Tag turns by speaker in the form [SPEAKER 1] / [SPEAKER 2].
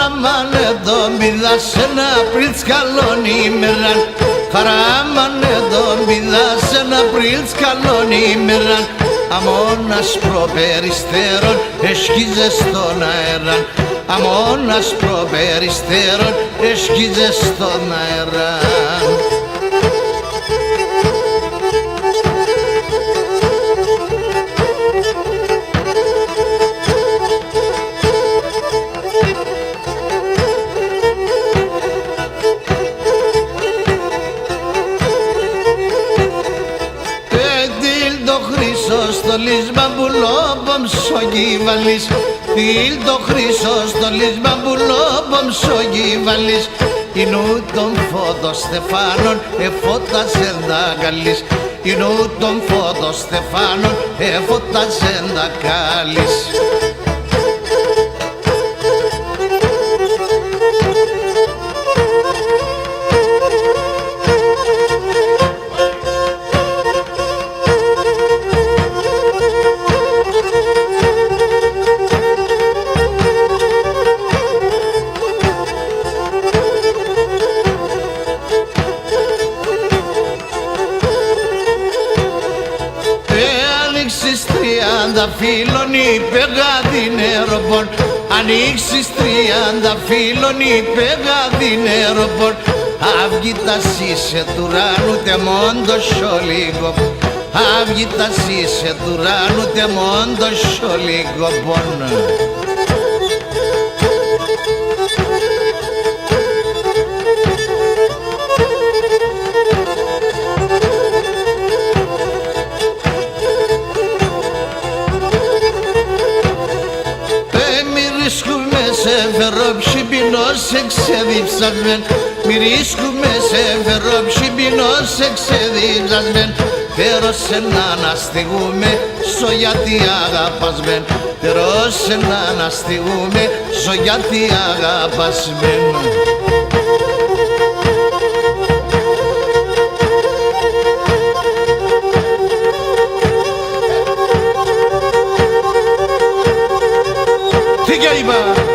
[SPEAKER 1] Χαράμανε τον πηδά σε ένα πριτσκαλόν ημέραν. Χαράμανε τον πηδά σε ένα πριτσκαλόν ημέραν. Αμώνας προπεριστέρων έσκυζε στον αέραν. Αμώνας προπεριστέρων έσκυζε στον αέραν. Χρυσόστολης μπαμπουλό πομσογύβαλης, τίλ το Χρυσόστολης μπαμπουλό πομσογύβαλης. Ινού τον φώτο Στεφάνων εφώταζεν τα καλής. Ινού τον φώτο Στεφάνων εφώταζεν τα καλής. Τριάντα φύλλων είπε γαδινέροπον. Ανοίξεις 30 φύλλων είπε γαδινέροπον. Αυγήτας είσαι του ουρανού τεμόντος σολίγο. Αυγήτας είσαι του ουρανού τεμόντος σολίγο πον. Σε φερόψιμπινός εξεδίψασμεν. Μυρίσκουμε σε φερόψιμπινός εξεδίψασμεν. Τέρωσε να αναστηγούμε σο γιατί αγαπασμεν. Τέρωσε να αναστηγούμε σο γιατί αγαπασμεν. Τι και είπα.